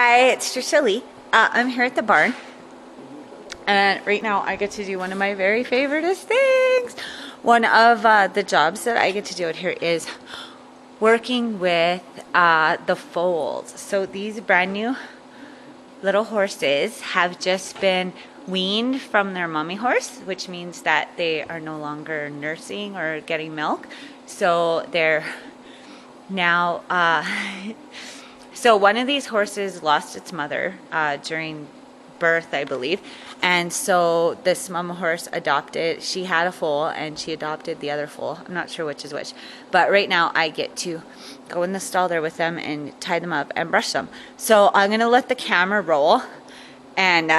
Hi, it's Trisha Lee. I'm here at the barn, and right now I get to do one of my very favoriteest things. One of the jobs that I get to do out here is working with the foals. So these brand new little horses have just been weaned from their mommy horse, which means that they are no longer nursing or getting milk. So they're now so one of these horses lost its mother during birth, I believe, and so this mama horse adopted. She had a foal and she adopted the other foal. I'm not sure which is which, but right now I get to go in the stall there with them and tie them up and brush them. So I'm gonna let the camera roll, and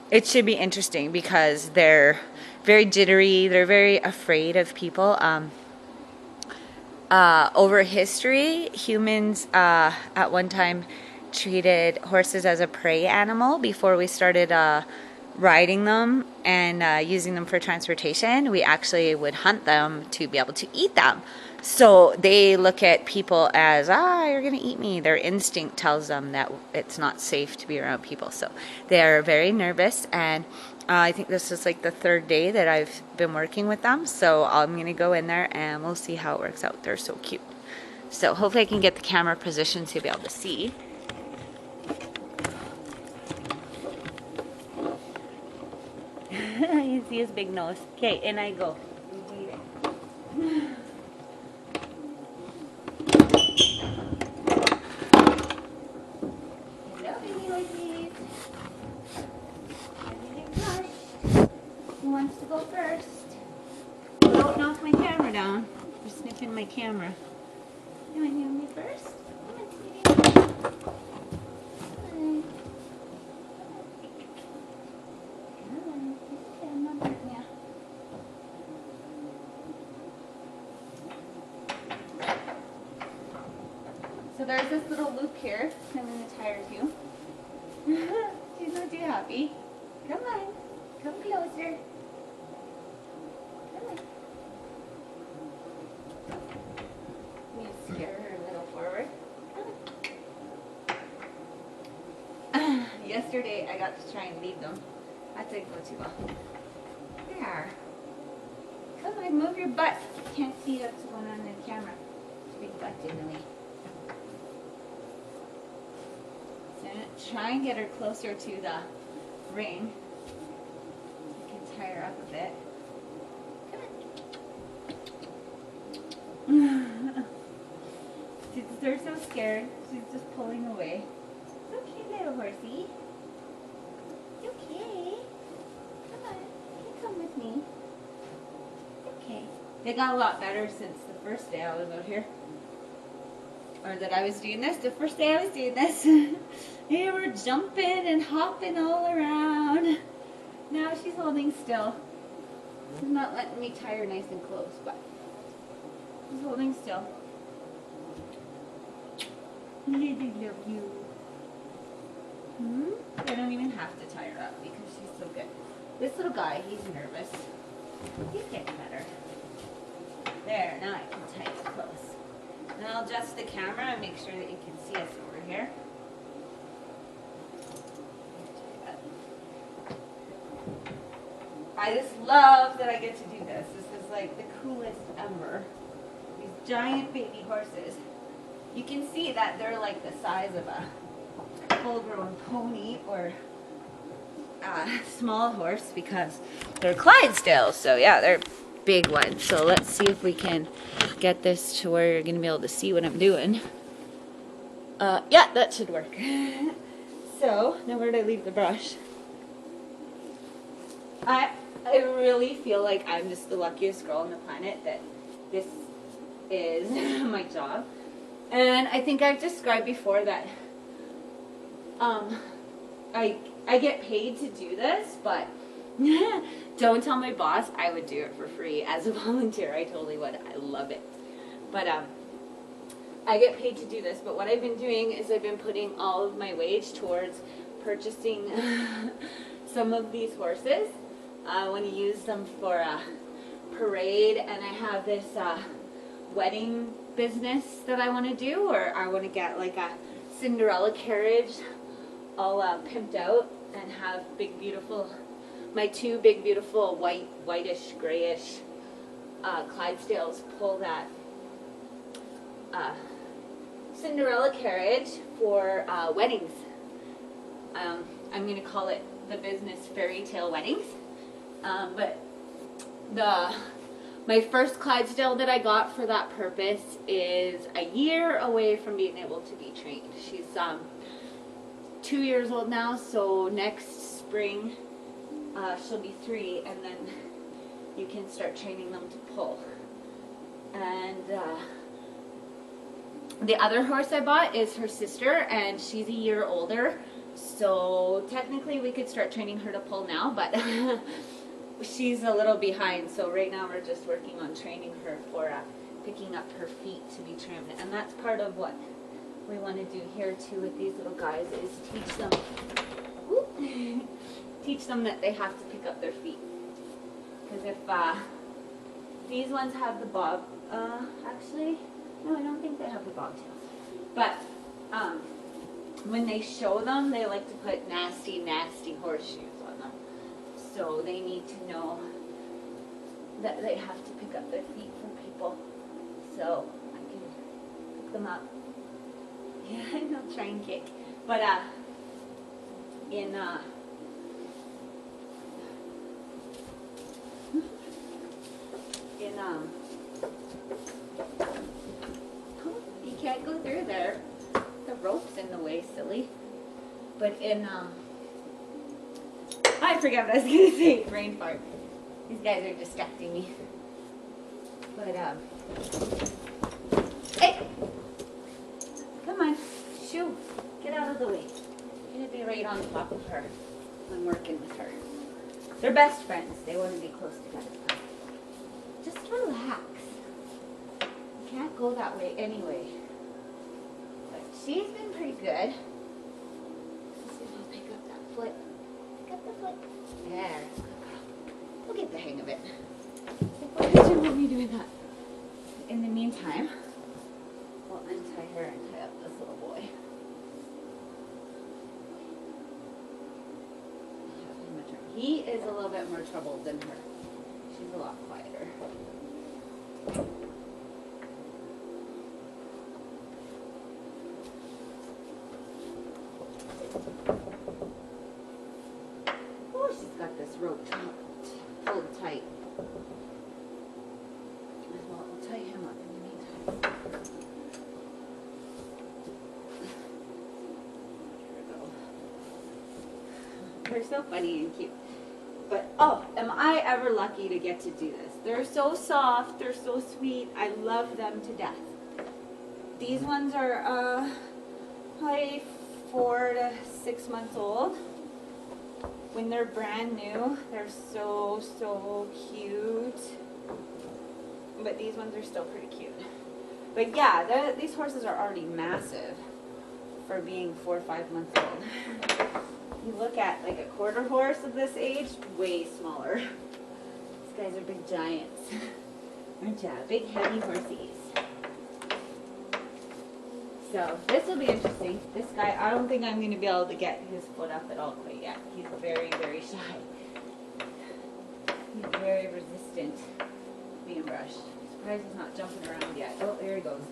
it should be interesting because they're very jittery. They're very afraid of people. Over history, humans at one time treated horses as a prey animal before we started riding them and using them for transportation. We actually would hunt them to be able to eat them. So they look at people as, you're going to eat me. Their instinct tells them that it's not safe to be around people. So they're very nervous, and I think this is like the third day that I've been working with them. So I'm going to go in there and we'll see how it works out. They're so cute. So hopefully I can get the camera positioned so you'll be able to see. You see his big nose. Okay, and I go. Hello, baby ladies. Who wants to go first? Don't knock my camera down. You're sniffing my camera. You want to hear me first? Come on, sweetie. So there's this little loop here. I'm going to tie her to. She's not too happy. Come on. Come closer. Come on. Let me scare her a little forward. Yesterday I got to try and lead them. That didn't go too well. There. Come on, move your butt. Can't see what's going on in the camera. Big butt in the way. So try and get her closer to the ring. You can tie her up a bit. Come on. They're so scared. She's just pulling away. It's okay, little horsey. It's okay. Come on. You come with me. It's okay. They got a lot better since the first day I was out here. Or that I was doing this. The first day I was doing this. They were jumping and hopping all around. Now she's holding still. She's not letting me tie her nice and close, but she's holding still. I love you. I don't even have to tie her up because she's so good. This little guy, he's nervous. He's getting better. There, now I can tie it close. And I'll adjust the camera and make sure that you can see us over here. I just love that I get to do this. This is like the coolest ever. These giant baby horses. You can see that they're like the size of a full-grown pony or a small horse because they're Clydesdales. So yeah, they're big ones. So let's see if we can get this to where you're going to be able to see what I'm doing. Yeah, that should work. So, now where did I leave the brush? I really feel like I'm just the luckiest girl on the planet that this is my job. And I think I've described before that I get paid to do this, but don't tell my boss. I would do it for free as a volunteer. I totally would. I love it. But I get paid to do this, but what I've been doing is I've been putting all of my wage towards purchasing some of these horses. I want to use them for a parade, and I have this wedding business that I want to do, or I want to get like a Cinderella carriage, all pimped out, and have big beautiful, my two big beautiful whitish grayish Clydesdales pull that Cinderella carriage for weddings. I'm going to call it the business fairy tale weddings. But my first Clydesdale that I got for that purpose is a year away from being able to be trained. She's 2 years old now, so next spring she'll be 3, and then you can start training them to pull. And the other horse I bought is her sister, and she's a year older, so technically we could start training her to pull now, but she's a little behind, so right now we're just working on training her for picking up her feet to be trimmed. And that's part of what we want to do here too with these little guys, is teach them teach them that they have to pick up their feet. Because if these ones have the bob, actually, no, I don't think they have the bobtails. But when they show them, they like to put nasty, nasty horseshoes on them. So they need to know that they have to pick up their feet for people. So I can pick them up. Yeah, and they'll try and kick. But you can't go through there. The rope's in the way, silly. But I forget what I was gonna say. Brain fart. These guys are distracting me. But hey, come on, shoo, get out of the way. I'm gonna be right on top of her when working with her. They're best friends. They want to be close together. Just relax. You can't go that way anyway. But she's been pretty good. Let's see if I'll pick up that foot. Pick up the foot. There. We'll get the hang of it. Why did you want me doing that? In the meantime, we'll untie her and tie up this little boy. He is a little bit more troubled than her. She's a lot quieter. Oh, she's got this rope pulled tight. Well, we'll tie him up in the meantime. Here we go. They're so funny and cute. But, oh, am I ever lucky to get to do this. They're so soft. They're so sweet. I love them to death. These ones are probably 4 to 6 months old. When they're brand new, they're so, so cute. But these ones are still pretty cute. But yeah, these horses are already massive for being 4 or 5 months old. You look at like a quarter horse of this age, way smaller. These guys are big giants. Aren't ya? Big heavy horsies. So this will be interesting. This guy, I don't think I'm going to be able to get his foot up at all quite yet. He's very, very shy. He's very resistant to being brushed. I'm surprised he's not jumping around yet. Oh, there he goes.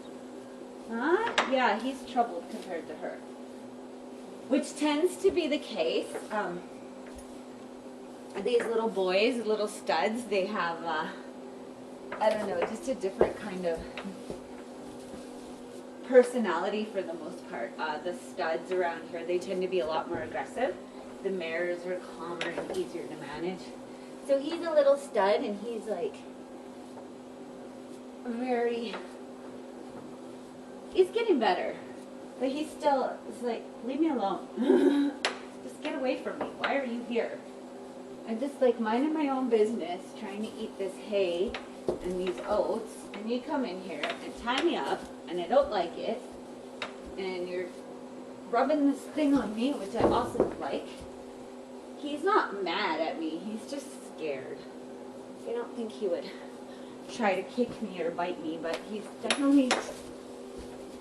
Huh? Yeah, he's troubled compared to her. Which tends to be the case. These little boys, little studs, they have, I don't know, just a different kind of personality for the most part. The studs around here, they tend to be a lot more aggressive. The mares are calmer and easier to manage. So he's a little stud, and he's like he's getting better. But he's still, it's like, leave me alone. Just get away from me. Why are you here? I'm just like minding my own business, trying to eat this hay and these oats, and you come in here and tie me up, and I don't like it, and you're rubbing this thing on me, which I also don't like. He's not mad at me. He's just scared. I don't think he would try to kick me or bite me, but he's definitely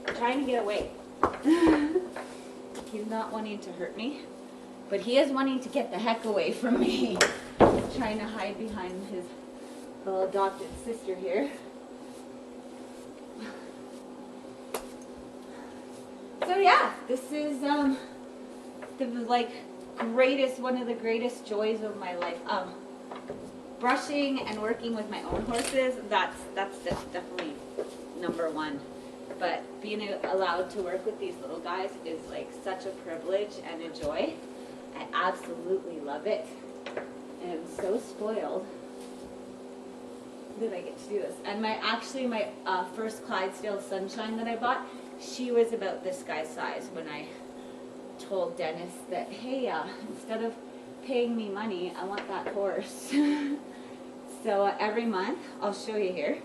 trying to get away. He's not wanting to hurt me, but he is wanting to get the heck away from me. Trying to hide behind his little adopted sister here. So yeah, this is the one of the greatest joys of my life. Brushing and working with my own horses, that's definitely number one. But being allowed to work with these little guys is like such a privilege and a joy. I absolutely love it. And I'm so spoiled that I get to do this. And my first Clydesdale Sunshine that I bought, she was about this guy's size when I told Dennis that, hey, instead of paying me money, I want that horse. So every month, I'll show you here.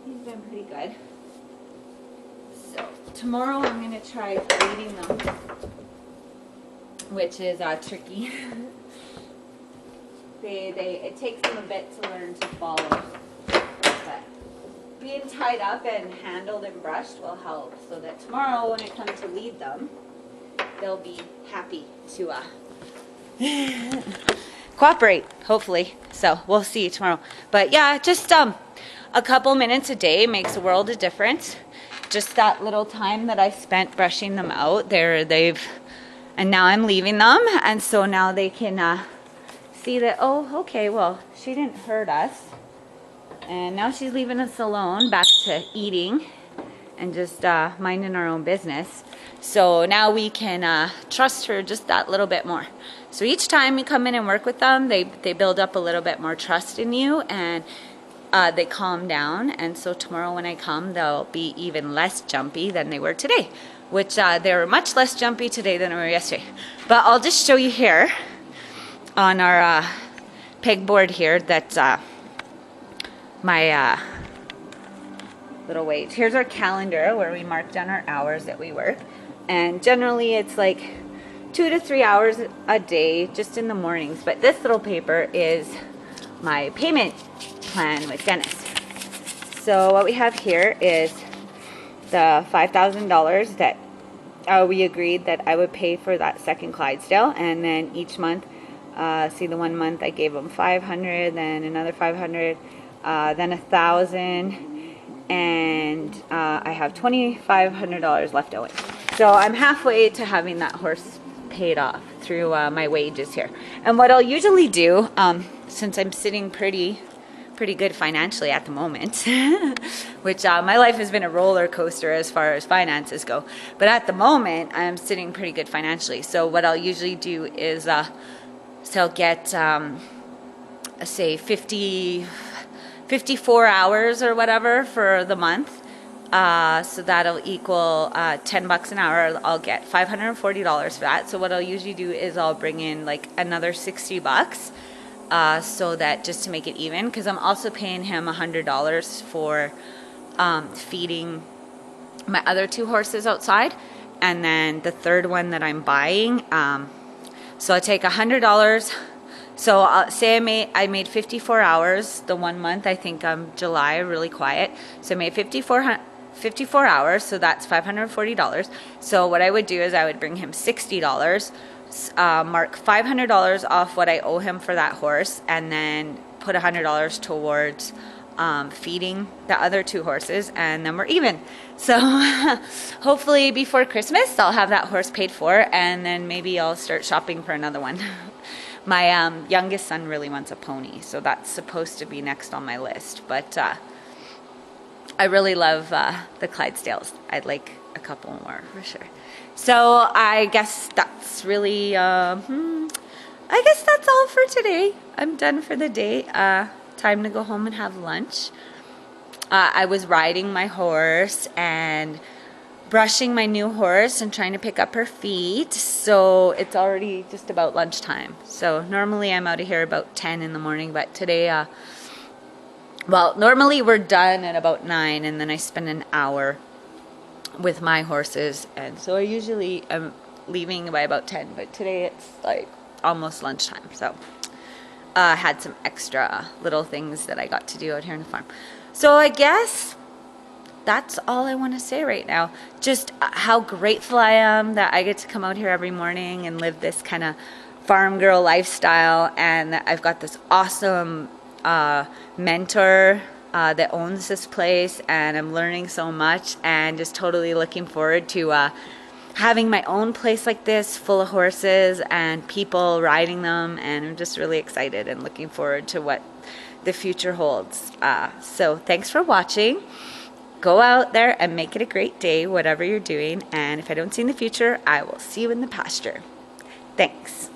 He's been pretty good. So tomorrow I'm going to try feeding them, which is tricky. It takes them a bit to learn to follow. But being tied up and handled and brushed will help, so that tomorrow when I come to lead them, they'll be happy to cooperate, hopefully. So we'll see tomorrow. But yeah, just a couple minutes a day makes a world of difference. Just that little time that I spent brushing them out, and now I'm leaving them, and so now they can see that, oh, okay, well, she didn't hurt us, and now she's leaving us alone, back to eating and just minding our own business. So now we can trust her just that little bit more. So each time you come in and work with them, they build up a little bit more trust in you, and they calm down. And so tomorrow when I come, they'll be even less jumpy than they were today, which they were much less jumpy today than they were yesterday. But I'll just show you here on our pegboard here that my little weight. Here's our calendar where we mark down our hours that we work. And generally it's like 2 to 3 hours a day just in the mornings. But this little paper is my payment plan with Dennis. So what we have here is the $5,000 that we agreed that I would pay for that second Clydesdale, and then each month, see the 1 month I gave him 500, then another 500, then 1,000, and I have $2,500 left owing. So I'm halfway to having that horse paid off through my wages here. And what I'll usually do, since I'm sitting pretty good financially at the moment, which my life has been a roller coaster as far as finances go, but at the moment I'm sitting pretty good financially. So what I'll usually do is so I'll get say 54 hours or whatever for the month. So that'll equal $10 an hour. I'll get $540 for that. So what I'll usually do is I'll bring in like another $60, so that just to make it even, because I'm also paying him $100 for feeding my other 2 horses outside, and then the third one that I'm buying. So I take $100. So say I made 54 hours the 1 month. I think July, really quiet. So I made 54 hours, so that's $540. So what I would do is I would bring him $60, mark $500 off what I owe him for that horse, and then put $100 towards feeding the other 2 horses, and then we're even. So hopefully before Christmas I'll have that horse paid for, and then maybe I'll start shopping for another one. My youngest son really wants a pony, so that's supposed to be next on my list. But I really love the Clydesdales. I'd like a couple more for sure. So I guess that's really, I guess that's all for today. I'm done for the day. Time to go home and have lunch. I was riding my horse and brushing my new horse and trying to pick up her feet. So it's already just about lunchtime. So normally I'm out of here about 10 in the morning, but today, well, normally we're done at about 9, and then I spend an hour with my horses, and so I usually am leaving by about 10, but today it's like almost lunchtime. So I had some extra little things that I got to do out here on the farm. So I guess that's all I want to say right now. Just how grateful I am that I get to come out here every morning and live this kind of farm girl lifestyle, and that I've got this awesome mentor that owns this place, and I'm learning so much, and just totally looking forward to having my own place like this full of horses and people riding them, and I'm just really excited and looking forward to what the future holds. So thanks for watching. Go out there and make it a great day, whatever you're doing, and if I don't see you in the future, I will see you in the pasture. Thanks.